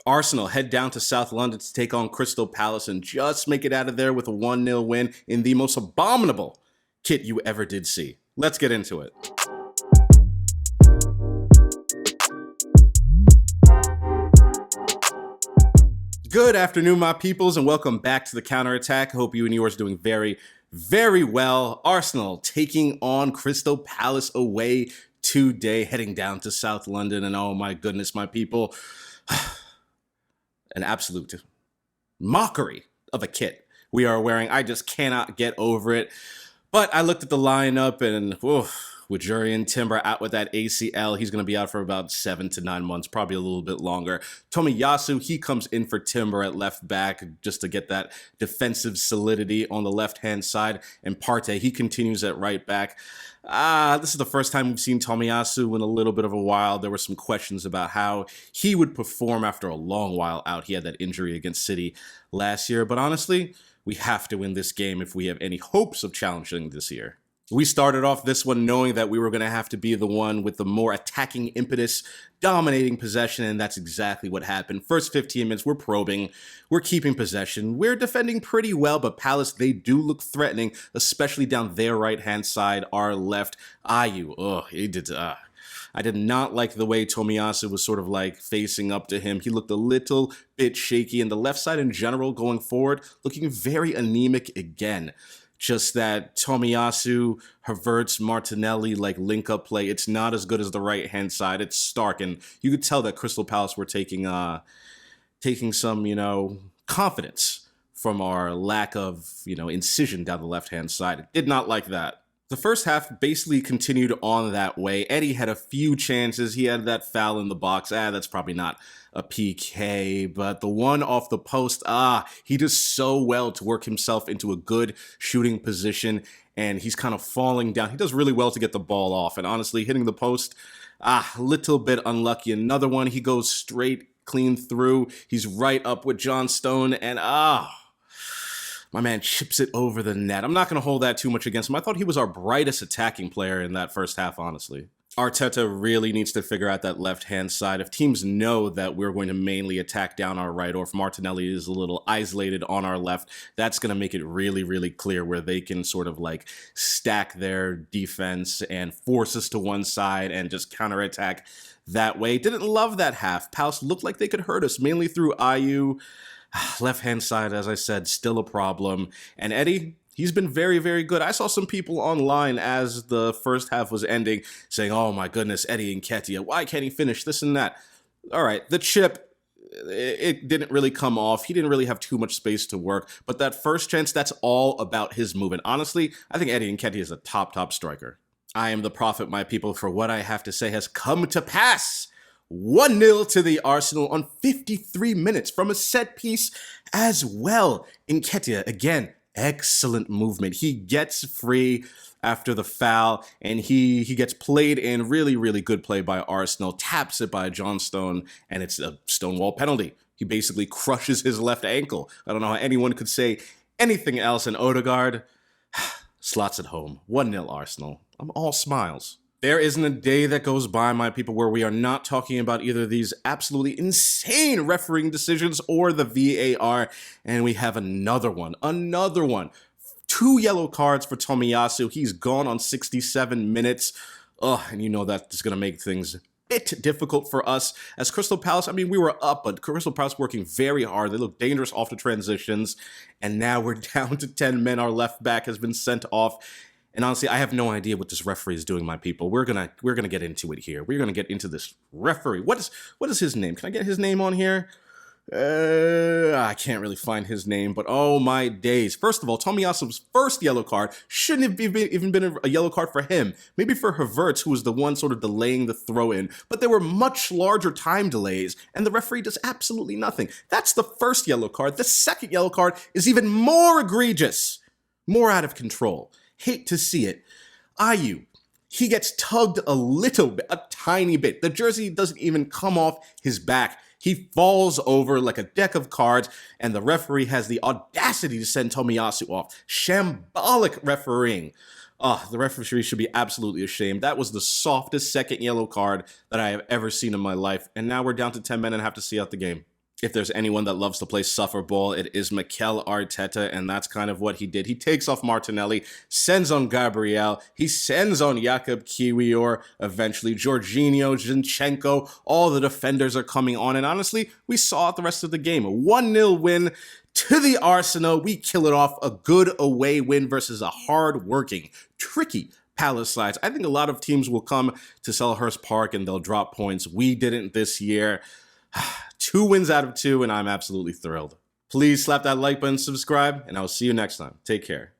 Arsenal head down to South London to take on Crystal Palace and just make it out of there with a 1-0 win in the most abominable kit you ever did see. Let's get into it. Good afternoon, my peoples, and welcome back to the Counterattack. Hope you and yours are doing very, very well. Arsenal taking on Crystal Palace away today, heading down to South London, and oh my goodness, my people, an absolute mockery of a kit we are wearing. I just cannot get over it. But I looked at the lineup and with Jurrien Timber out with that ACL, he's going to be out for about 7 to 9 months, probably a little bit longer. Tomiyasu, he comes in for Timber at left back just to get that defensive solidity on the left-hand side. And Partey, he continues at right back. This is the first time we've seen Tomiyasu in a little bit of a while. There were some questions about how he would perform after a long while out. He had that injury against City last year. But honestly, we have to win this game if we have any hopes of challenging this year. We started off this one knowing that we were going to have to be the one with the more attacking impetus, dominating possession, and that's exactly what happened. First 15 minutes, we're probing, we're keeping possession, we're defending pretty well, but Palace, they do look threatening, especially down their right-hand side, our left. Ayew, I did not like the way Tomiyasu was sort of like facing up to him. He looked a little bit shaky, and the left side in general going forward, looking very anemic again. Just that Tomiyasu, Havertz, Martinelli, like link-up play, it's not as good as the right-hand side. It's stark, and you could tell that Crystal Palace were taking some, confidence from our lack of, incision down the left-hand side. Did not like that. The first half basically continued on that way. Eddie had a few chances. He had that foul in the box. That's probably not a PK, but the one off the post, he does so well to work himself into a good shooting position, and he's kind of falling down. He does really well to get the ball off, and honestly, hitting the post, a little bit unlucky. Another one, he goes straight, clean through. He's right up with John Stone, and my man chips it over the net. I'm not going to hold that too much against him. I thought he was our brightest attacking player in that first half, honestly. Arteta really needs to figure out that left-hand side. If teams know that we're going to mainly attack down our right, or if Martinelli is a little isolated on our left, that's going to make it really, really clear where they can sort of like stack their defense and force us to one side and just counterattack that way. Didn't love that half. Palace looked like they could hurt us, mainly through Ayew. Left-hand side, as I said, still a problem. And Eddie, he's been very, very good. I saw some people online as the first half was ending saying, oh my goodness, Eddie Nketiah, why can't he finish this and that? All right, the chip, it didn't really come off. He didn't really have too much space to work. But that first chance, that's all about his movement. Honestly, I think Eddie Nketiah is a top striker. I am the prophet, my people, for what I have to say has come to pass. 1-0 to the Arsenal on 53 minutes from a set piece as well. Nketiah, again, excellent movement. He gets free after the foul, and he gets played in. Really, really good play by Arsenal. Taps it by John Stone, and it's a Stonewall penalty. He basically crushes his left ankle. I don't know how anyone could say anything else. And Odegaard slots it home. 1-0 Arsenal. I'm all smiles. There isn't a day that goes by, my people, where we are not talking about either these absolutely insane refereeing decisions or the VAR, and we have another one. 2 yellow cards for Tomiyasu. He's gone on 67 minutes. And you know that's going to make things a bit difficult for us. As Crystal Palace, we were up, but Crystal Palace working very hard. They look dangerous off the transitions, and now we're down to 10 men. Our left back has been sent off. And honestly, I have no idea what this referee is doing, my people. We're gonna get into it here. We're gonna get into this referee. What is his name? Can I get his name on here? I can't really find his name, but oh my days. First of all, Tomiyasu's first yellow card shouldn't have even been a yellow card for him. Maybe for Havertz, who was the one sort of delaying the throw-in, but there were much larger time delays, and the referee does absolutely nothing. That's the first yellow card. The second yellow card is even more egregious, more out of control. Hate to see it. Ayew, he gets tugged a little bit, a tiny bit. The jersey doesn't even come off his back. He falls over like a deck of cards, and the referee has the audacity to send Tomiyasu off. Shambolic refereeing. The referee should be absolutely ashamed. That was the softest second yellow card that I have ever seen in my life, and now we're down to 10 men and have to see out the game. If there's anyone that loves to play suffer ball, it is Mikel Arteta, and that's kind of what he did. He takes off Martinelli, sends on Gabriel, he sends on Jakub Kiwior, eventually Jorginho, Zinchenko, all the defenders are coming on, and honestly, we saw it the rest of the game. A 1-0 win to the Arsenal. We kill it off, a good away win versus a hard-working, tricky Palace sides. I think a lot of teams will come to Selhurst Park and they'll drop points. We didn't this year. 2 wins out of 2, and I'm absolutely thrilled. Please slap that like button, subscribe, and I'll see you next time. Take care.